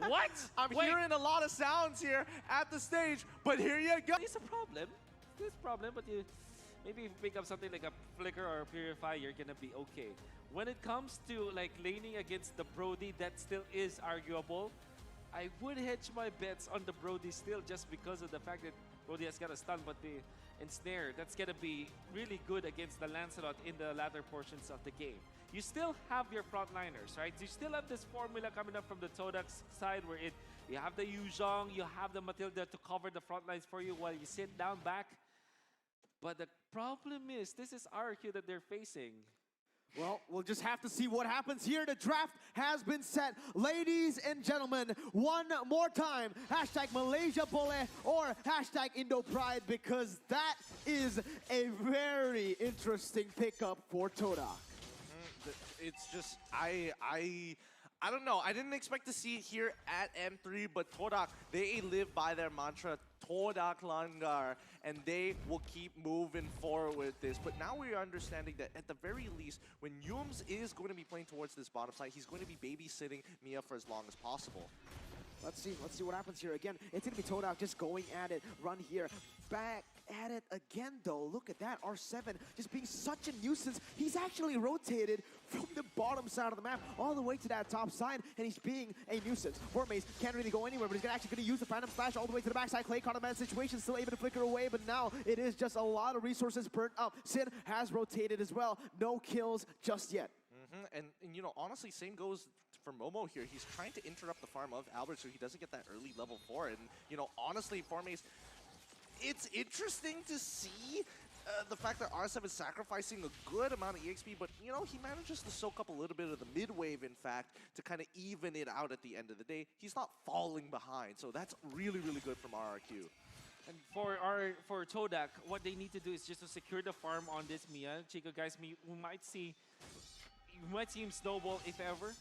What? I'm hearing a lot of sounds here at the stage, but here you go. It's a problem. It's a problem, but maybe if you pick up something like a Flicker or a Purify, you're gonna be okay. When it comes to like laning against the Brody, that still is arguable. I would hedge my bets on the Brody still just because of the fact that Brody has got a stun, but the ensnare, that's gonna be really good against the Lancelot in the latter portions of the game. You still have your frontliners, right? You still have this formula coming up from the Todak side where you have the Yuzhong, you have the Matilda to cover the front lines for you while you sit down back. But the problem is, this is Rrq that they're facing. Well, we'll just have to see what happens here. The draft has been set. Ladies and gentlemen, one more time, hashtag Malaysia Bole or hashtag Indo Pride, because that is a very interesting pickup for Todak. It's just, I don't know. I didn't expect to see it here at M3, but Todak, they live by their mantra, Todak Langar, and they will keep moving forward with this. But now we're understanding that at the very least, when Yums is going to be playing towards this bottom side, he's going to be babysitting Mia for as long as possible. Let's see what happens here again. It's going to be Todak just going at it, run here, back at it again though. Look at that, R7 just being such a nuisance. He's actually rotated from the bottom side of the map all the way to that top side, and he's being a nuisance. Formace can't really go anywhere, but he's actually going to use the Phantom Splash all the way to the backside. Clay caught a bad situation, still able to flicker away, but now it is just a lot of resources burnt up. Sin has rotated as well. No kills just yet. And you know, honestly, same goes for Momo here. He's trying to interrupt the farm of Albert so he doesn't get that early level 4. And, you know, honestly, Formace, it's interesting to see the fact that R7 is sacrificing a good amount of EXP, but, you know, he manages to soak up a little bit of the mid-wave, in fact, to kind of even it out at the end of the day. He's not falling behind, so that's really, really good from Rrq. And for Todak, what they need to do is just to secure the farm on this Mia. Chico, guys, we might see him snowball if ever.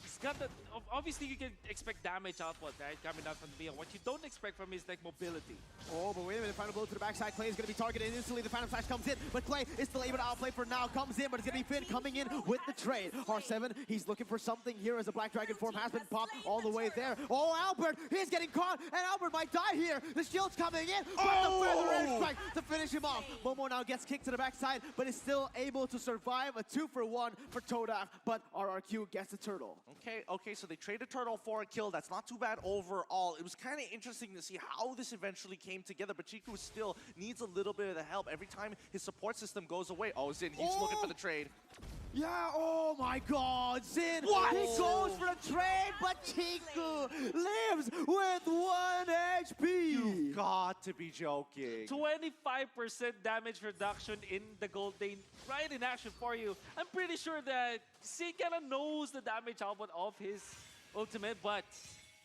He's got the, obviously you can expect damage output, right, coming out from the Mia. What you don't expect from him is like mobility. Oh, but wait a minute, final blow to the backside. Clay is going to be targeted instantly. The Phantom Flash comes in, but Clay is still able to outplay for now. Comes in, but it's going to be Finn coming in with the trade. R7, he's looking for something here as a Black Dragon form has been popped all the way there. Oh, Albert, he's getting caught, and Albert might die here. The shield's coming in, but the Feather Edge strike to finish him off. Momo now gets kicked to the backside, but is still able to survive. A 2-for-1 for Todak, but Rrq gets the turtle. Okay, so they traded Turtle for a kill. That's not too bad overall. It was kind of interesting to see how this eventually came together, but Chiku still needs a little bit of the help. Every time his support system goes away, oh, Zin, he's looking for the trade. Yeah, oh my god, Zin! What? He goes for the trade, but Chiku lives with 1 HP! You've got to be joking. 25% damage reduction in the gold lane, right in action for you. I'm pretty sure that Sin kinda knows the damage output of his ultimate, but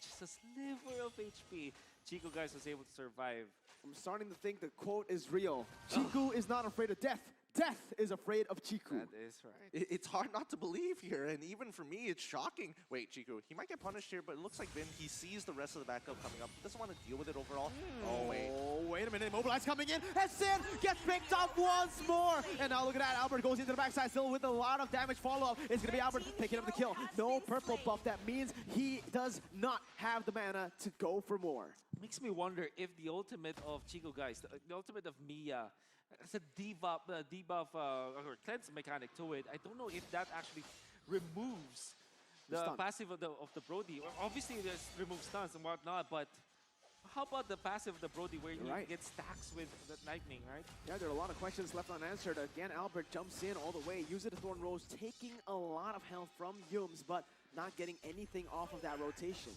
just a sliver of HP. Chico, guys, was able to survive. I'm starting to think the quote is real. Chiku is not afraid of death. Death is afraid of Chiku. That is right. It's hard not to believe here, and even for me, it's shocking. Wait, Chiku, he might get punished here, but it looks like Vin, he sees the rest of the backup coming up. He doesn't want to deal with it overall. Oh, wait. Oh, wait a minute. Immobilize coming in, and Sin gets picked up once more. And now look at that. Albert goes into the backside still with a lot of damage follow-up. It's going to be Albert picking up the kill. No purple buff. That means he does not have the mana to go for more. Makes me wonder if the ultimate of Chico, guys, the ultimate of Mia, it's a debuff or cleanse mechanic to it. I don't know if that actually removes the passive of the Brody. Obviously, it removes stuns and whatnot, but how about the passive of the Brody where you get stacks with the lightning, right? Yeah, there are a lot of questions left unanswered. Again, Albert jumps in all the way, uses the Thorn Rose, taking a lot of health from Yums, but not getting anything off of that rotation.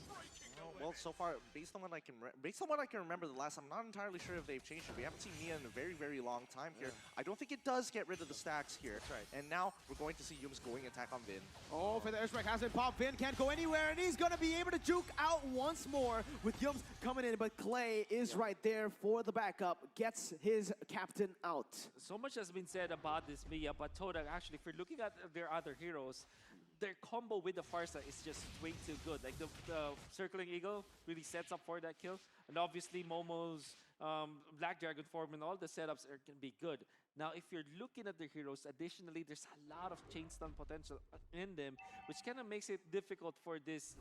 Well, so far, based on what I can remember the last time, I'm not entirely sure if they've changed it. We haven't seen Mia in a very, very long time here. I don't think it does get rid of the stacks here. That's right. And now we're going to see Yums going attack on Vin. Oh, for the airstrike has been popped. Vin can't go anywhere, and he's going to be able to juke out once more with Yums coming in, but Clay is right there for the backup, gets his captain out. So much has been said about this Mia, but Todak, actually, if you're looking at their other heroes, their combo with the Farsa is just way too good. Like the Circling Eagle really sets up for that kill. And obviously Momo's Black Dragon form and all the setups can be good. Now, if you're looking at the heroes, additionally, there's a lot of chain stun potential in them, which kind of makes it difficult for this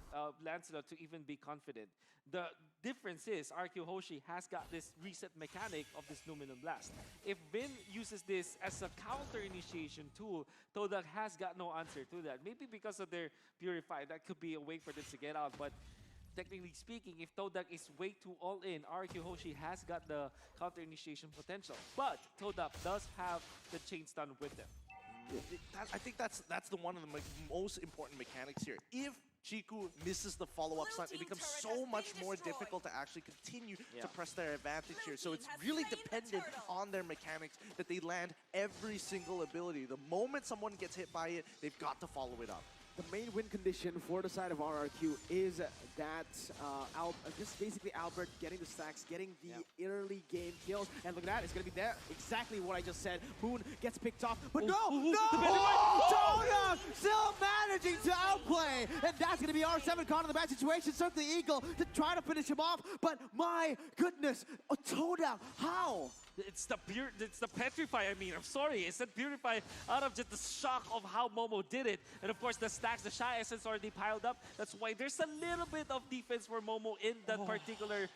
Lancelot to even be confident. The difference is Rrq Hoshi has got this reset mechanic of this Luminous Blast. If Vin uses this as a counter initiation tool, Todak has got no answer to that. Maybe because of their Purify, that could be a way for them to get out, but technically speaking, if Todak is way too all in, Rrq Hoshi has got the counter initiation potential. But Todak does have the chain stun with them. I think that's one of the most important mechanics here. If Chiku misses the follow-up stun, it becomes so much more difficult to actually continue to press their advantage here. So it's really dependent on their mechanics that they land every single ability. The moment someone gets hit by it, they've got to follow it up. The main win condition for the side of RRQ is that just basically Albert getting the stacks, getting the early game kills, and look at that, it's going to be there. Exactly what I just said. Moon gets picked off, but no! Todak still managing to outplay, and that's going to be R7 caught in the bad situation. Certainly Eagle to try to finish him off, but my goodness, Todak, how? It's the Petrify, I mean. I'm sorry. It's the Purify out of just the shock of how Momo did it. And of course, the stacks, the Shy Essence already piled up. That's why there's a little bit of defense for Momo in that particular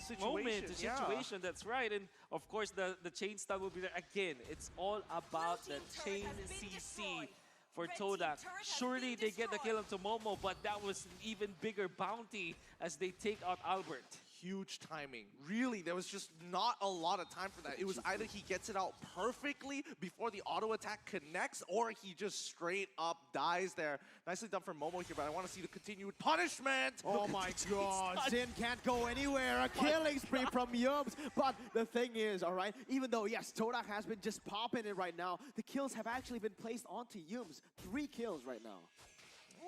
situation. That's right. And of course, the chain stun will be there again. It's all about the chain CC for Todak. Surely they get the kill onto Momo, but that was an even bigger bounty as they take out Albert. Huge timing. Really, there was just not a lot of time for that. It was either he gets it out perfectly before the auto attack connects, or he just straight up dies there. Nicely done for Momo here, but I want to see the continued punishment. Oh my god, Sin can't go anywhere. A killing spree from Yums. But the thing is, all right, even though, yes, Todak has been just popping it right now, the kills have actually been placed onto Yums. 3 kills right now.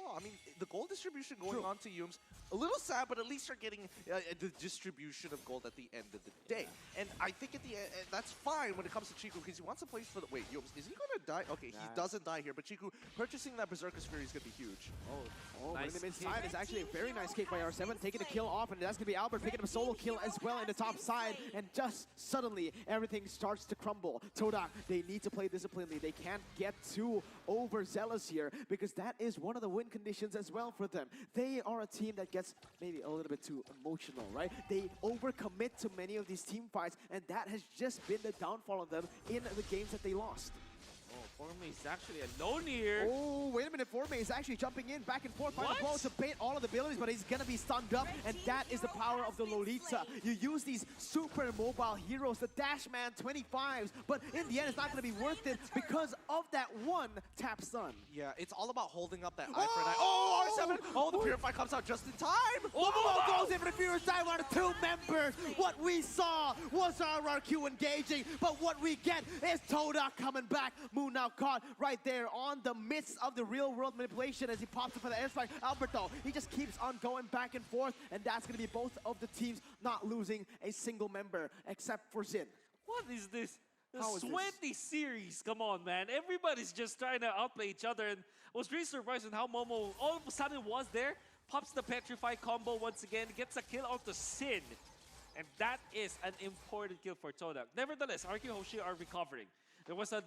Oh, I mean, the gold distribution going on to Yums, a little sad, but at least you're getting the distribution of gold at the end of the day. And I think at the end, that's fine when it comes to Chiku, because he wants to place for the... Wait, Yums, is he going to die? Okay, he doesn't die here, but Chiku purchasing that Berserker's Fury is going to be huge. Oh, nice. In the mid-side is actually a very nice kick by R7, taking a kill off, and that's going to be Albert picking up a solo kill as well in the top side, and just suddenly everything starts to crumble. Todak, they need to play disciplinedly. They can't get too overzealous here, because that is one of the win conditions as well for them. They are a team that gets maybe a little bit too emotional, right? They overcommit to many of these team fights, and that has just been the downfall of them in the games that they lost. Forme is actually alone here. Oh, wait a minute. Forme is actually jumping in back and forth, trying to bait all of the abilities, but he's going to be stunned up, and that is the power of the Lolita. You use these super mobile heroes, the Dashman 25s, but in the end, it's not going to be worth it because of that one tap stun. Yeah, it's all about holding up that eye for an eye. Oh, R7! Oh, the Purify comes out just in time! Momo goes in for the Purify, one of 2 members. What we saw was RRQ engaging, but what we get is Todak coming back. Moon now caught right there on the midst of the real world manipulation as he pops up for the airstrike. Alberto, he just keeps on going back and forth, and that's going to be both of the teams not losing a single member except for Sin. What is this? The sweaty series. Come on, man. Everybody's just trying to outplay each other, and I was really surprised at how Momo all of a sudden was there, pops the Petrify combo once again, gets a kill onto Sin. And that is an important kill for Todak. Nevertheless, Rrq Hoshi are recovering. There was a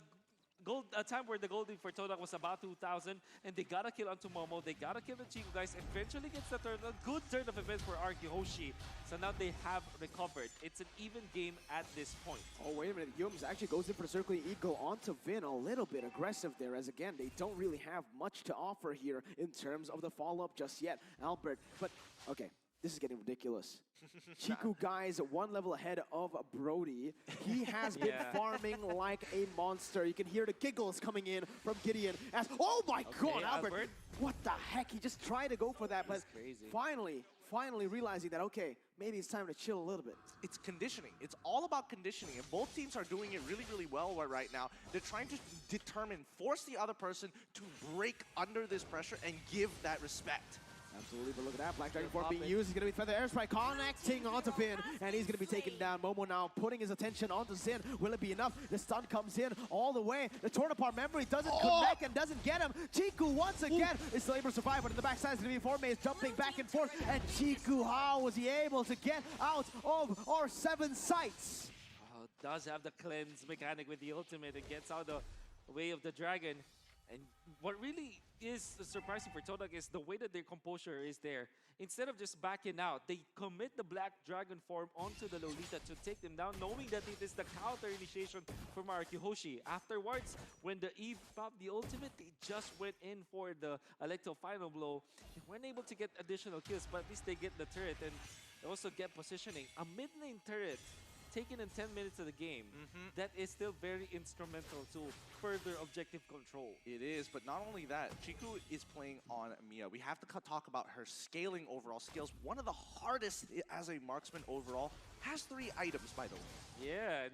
time where the golding for Todak was about 2,000, and they got a kill onto Momo. They got a kill on Chiku, guys. Eventually gets the turn, a good turn of events for Rrq Hoshi. So now they have recovered. It's an even game at this point. Oh, wait a minute. Yums actually goes in for the circling ego onto Vin. A little bit aggressive there, as again, they don't really have much to offer here in terms of the follow-up just yet. Albert, but okay. This is getting ridiculous. Chiku, guys, 1 level ahead of Brody. He has been farming like a monster. You can hear the giggles coming in from Gideon as, oh my god, Albert, what the heck? He just tried to go for that, but finally realizing that, okay, maybe it's time to chill a little bit. It's conditioning. It's all about conditioning, and both teams are doing it really, really well right now. They're trying to force the other person to break under this pressure and give that respect. Absolutely, but look at that. Black Dragon They're Form being popping. used. He's going to be Feather Airstrike connecting onto Finn, and he's going to be taken down. Momo now putting his attention onto Sin. Will it be enough? The stun comes in all the way. The torn apart memory doesn't connect and doesn't get him. Chiku once again is still able to survive, but in the backside is going to be Formaze jumping back and forth. And Chiku, how was he able to get out of our 7 sights? Does have the cleanse mechanic with the ultimate and gets out the way of the dragon. And what really is surprising for Todak is the way that their composure is there. Instead of just backing out, they commit the Black Dragon form onto the Lolita to take them down, knowing that it is the counter initiation from Rrq Hoshi. Afterwards, when the Eve popped the ultimate, they just went in for the Electro final blow. They weren't able to get additional kills, but at least they get the turret and they also get positioning. A mid lane turret taken in 10 minutes of the game, that is still very instrumental to further objective control. It is, but not only that, Chiku is playing on Mia. We have to talk about her scaling overall skills. One of the hardest as a marksman overall. Has 3 items, by the way. Yeah, and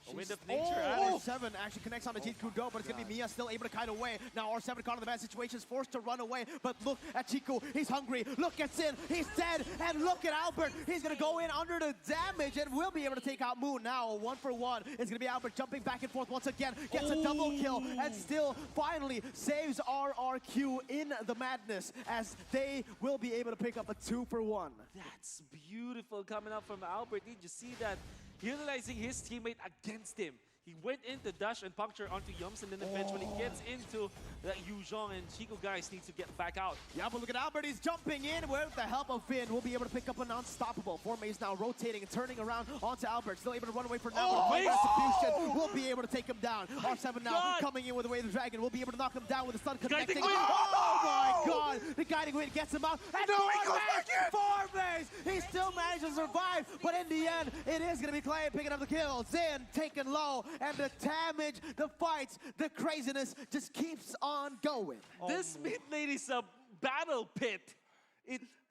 a wind of Oh, nature. R7 actually connects on the Chiku Go, but it's going to be Mia still able to kite away. Now R7 caught in the bad situation, is forced to run away. But look at Chiku, he's hungry. Look at Sin, he's dead. And look at Albert, he's going to go in under the damage and will be able to take out Moon. Now 1 for 1. It's going to be Albert jumping back and forth once again. Gets a double kill and still finally saves RRQ in the madness as they will be able to pick up a 2 for 1. That's beautiful coming up from Albert. Did you see that? Utilizing his teammate against him. He went into dash and puncture onto Yums and then eventually gets into that Yuzhong, and Chico guys need to get back out. Yeah, but look at Albert, he's jumping in with the help of Finn. We'll be able to pick up an unstoppable. Formaze now rotating and turning around onto Albert. Still able to run away for now. But Execution will be able to take him down. R7 now coming in with the Way of the Dragon. We'll be able to knock him down with the stun connecting. Oh my god! The Guiding Wind gets him out. And No, he goes back in! Formaze! He still manages to survive, but in the end, it is going to be Clay picking up the kill. Zin taken low, and the damage, the fights, the craziness just keeps on going. This mid lane is a battle pit.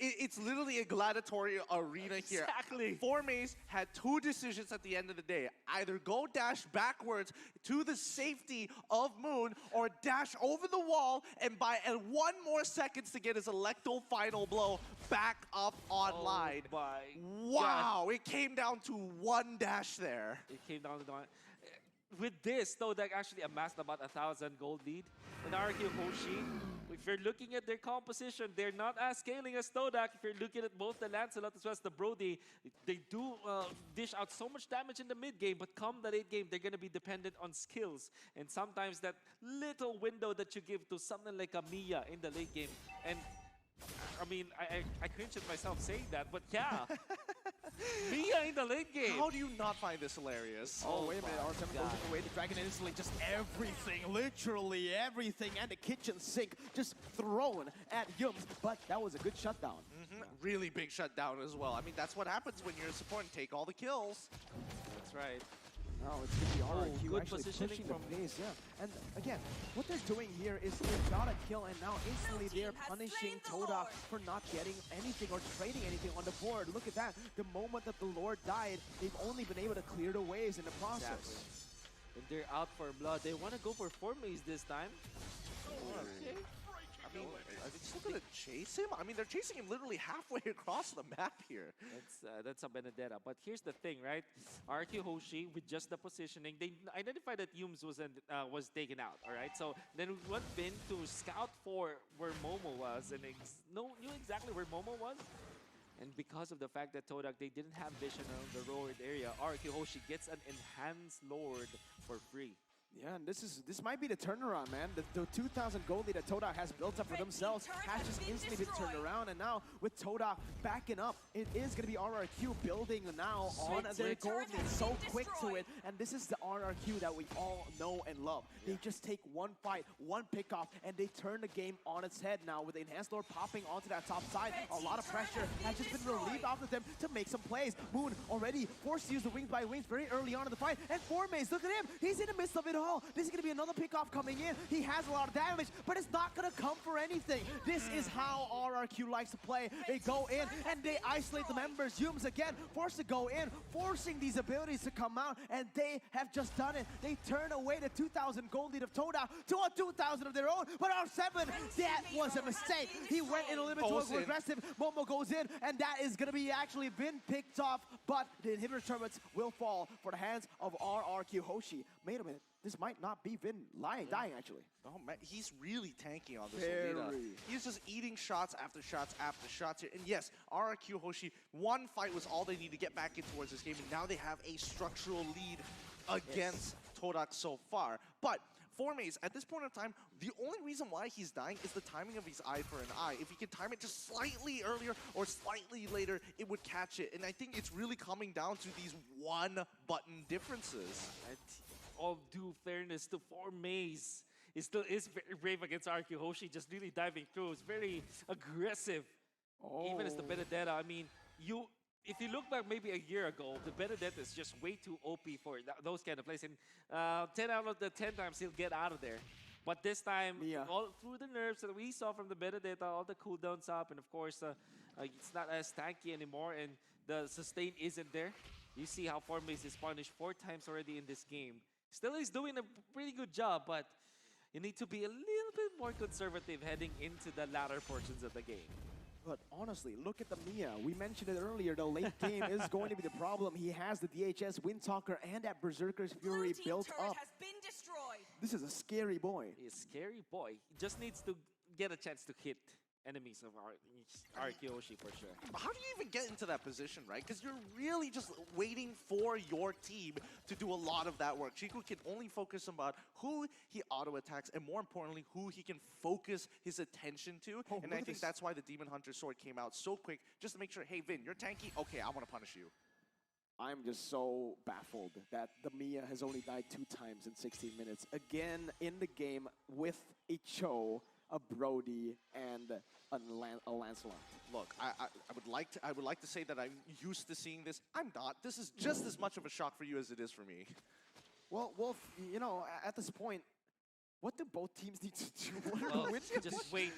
It's literally a gladiatory arena here. Exactly. Formaze had 2 decisions at the end of the day. Either go dash backwards to the safety of Moon or dash over the wall and buy 1 more seconds to get his Electo final blow back up online. Oh my Wow, it came down to 1 dash there. It came down to the with this, Todak actually amassed about 1,000 gold lead. And Rrq Hoshi, if you're looking at their composition, they're not as scaling as Todak. If you're looking at both the Lancelot as well as the Brody, they do dish out so much damage in the mid game, but come the late game, they're going to be dependent on skills. And sometimes that little window that you give to something like a Mia in the late game. And I mean, I cringe at myself saying that, but yeah. Mia in the late game. How do you not find this hilarious? Oh, wait a minute. R7 goes in the way. The Dragon instantly just everything, literally everything, and the kitchen sink just thrown at Yums. But that was a good shutdown. Really big shutdown as well. I mean, that's what happens when you're a support and take all the kills. That's right. Oh, it's going to be RRQ good actually positioning pushing from- the pace, yeah. And again, what they're doing here is they got a kill, and now instantly they're punishing Todak for not getting anything or trading anything on the board. Look at that. The moment that the Lord died, they've only been able to clear the waves in the process. Exactly. And they're out for blood. They want to go for Formaze this time. Okay. I mean, are they still going to chase him? I mean, they're chasing him literally halfway across the map here. That's a Benedetta. But here's the thing, right? Rrq Hoshi, with just the positioning, they identified that Yums was taken out, all right? So then we went in to scout for where Momo was and knew exactly where Momo was. And because of the fact that Todak, they didn't have vision around the Lord area, Rrq Hoshi gets an enhanced Lord for free. Yeah, and this might be the turnaround, man. The 2,000 gold lead that Todak has built up for themselves has just instantly been turned around. And now with Todak backing up, it is going to be RRQ building now on their gold lead. So quick to it. And this is the RRQ that we all know and love. They just take 1 fight, 1 pickoff, and they turn the game on its head now with the Enhanced Lord popping onto that top side. A lot of pressure has just been relieved off of them to make some plays. Moon already forced to use the wings by wings very early on in the fight. And Formaze, look at him. He's in the midst of it all. no, this is going to be another pickoff coming in. He has a lot of damage, but it's not going to come for anything. This is how RRQ likes to play. They go in and they isolate the members. Yums again, forced to go in, forcing these abilities to come out, and they have just done it. They turn away the 2,000 gold lead of Todak to a 2,000 of their own, but R7, that was a mistake. He went in a little bit too aggressive. Momo goes in, and that is going to be actually been picked off, but the inhibitor tournaments will fall for the hands of Rrq Hoshi. Wait a minute, this might not be Vin dying actually. Oh man, he's really tanky on this Very. Olita. He's just eating shots after shots after shots here. And yes, Rrq Hoshi, one fight was all they need to get back in towards this game, and now they have a structural lead against Todak so far. But Formaze, at this point in time, the only reason why he's dying is the timing of his eye for an eye. If he could time it just slightly earlier or slightly later, it would catch it. And I think it's really coming down to these one-button differences. All due fairness to Formaze, he still is very brave against Rrq Hoshi, just really diving through. It's very aggressive. Even as the Benedetta, I mean, if you look back maybe a year ago, the Benedetta is just way too OP for those kind of plays. And 10 out of the 10 times he'll get out of there. But this time, all through the nerfs that we saw from the Benedetta, all the cooldowns up, and of course, it's not as tanky anymore, and the sustain isn't there. You see how Formaze is punished 4 times already in this game. Still, he's doing a pretty good job, but you need to be a little bit more conservative heading into the latter portions of the game. But honestly, look at the Mia. We mentioned it earlier, the late game is going to be the problem. He has the DHS, Windtalker, and that Berserker's Fury built up. Has been destroyed. This is a scary boy. He's a scary boy. He just needs to get a chance to hit enemies of Rrq Hoshi for sure. How do you even get into that position, right? Because you're really just waiting for your team to do a lot of that work. Chiku can only focus about who he auto-attacks and more importantly, who he can focus his attention to. And I think that's why the Demon Hunter sword came out so quick, just to make sure, hey Vin, you're tanky, okay, I want to punish you. I'm just so baffled that the Mia has only died 2 times in 16 minutes. Again, in the game with a Cho, a Brody, and a Lancelot. Look, I would like to say that I'm used to seeing this. I'm not. This is just as much of a shock for you as it is for me. Well, Wolf, you know, at this point, what do both teams need to do? Well, just wait.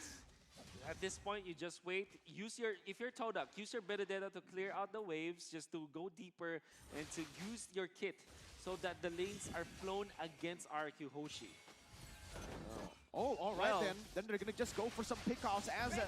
At this point, you just wait. If you're Todak, use your Benedetta to clear out the waves, just to go deeper and to use your kit so that the lanes are flown against Rrq Hoshi. Oh, all right then. Then they're going to just go for some pickoffs as a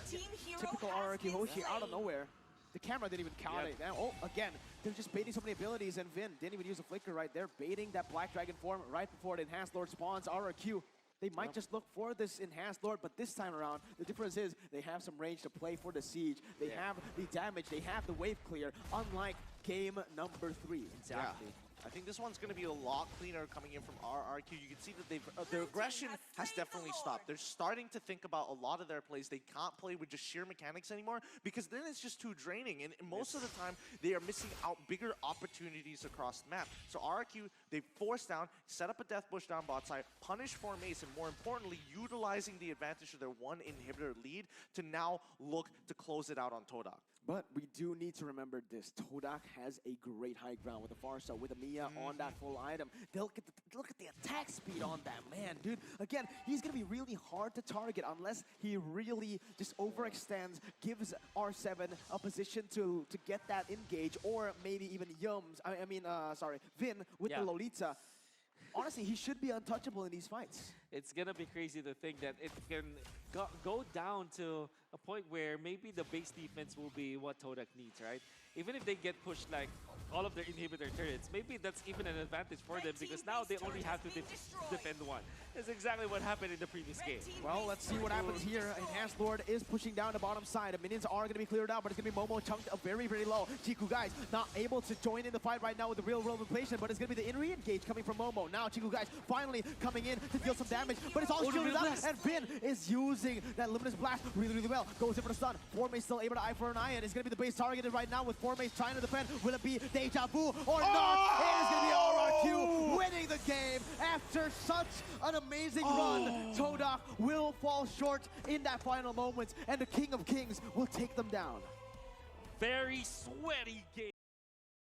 typical Rrq Hoshi out of nowhere. The camera didn't even count it. Now, again, they're just baiting so many abilities, and Vin didn't even use a flicker right there, baiting that Black Dragon form right before the Enhanced Lord spawns. Rrq, they might just look for this Enhanced Lord, but this time around, the difference is they have some range to play for the siege. They have the damage, they have the wave clear, unlike game number 3. Exactly. Yeah. I think this one's going to be a lot cleaner coming in from Rrq. You can see that their aggression has definitely stopped. They're starting to think about a lot of their plays. They can't play with just sheer mechanics anymore because then it's just too draining. And most of the time, they are missing out bigger opportunities across the map. So Rrq, they force down, set up a death bush down bot side, punish Formaze, and more importantly, utilizing the advantage of their 1 inhibitor lead to now look to close it out on Todak. But we do need to remember this. Todak has a great high ground with the Farsa, with a Mia on that full item. Look at the attack speed on that man, dude. Again, he's going to be really hard to target unless he really just overextends, gives R7 a position to get that engage, or maybe even Vin with the Lolita. Honestly, he should be untouchable in these fights. It's going to be crazy to think that it can go down to a point where maybe the base defense will be what Todak needs, right? Even if they get pushed like all of their inhibitor turrets, maybe that's even an advantage for them because now they only have to defend 1. That's exactly what happened in the previous game. Well, let's see what happens here. Enhanced Lord is pushing down the bottom side. The minions are going to be cleared out, but it's going to be Momo chunked very, very low. Chiku, guys, not able to join in the fight right now with the real-world replacement, but it's going to be the in-re-engage coming from Momo. Now Chiku, guys, finally coming in to deal some damage, but it's all shielded up, and Vin is using that Luminous Blast really, really well. Goes in for the stun. Formaze still able to eye for an eye, and it's going to be the base targeted right now with Formaze trying to defend. Will it be Deja Vu or not? It is going to be Rrq winning the game after such an amazing run. Todak will fall short in that final moments, and the King of Kings will take them down. Very sweaty game.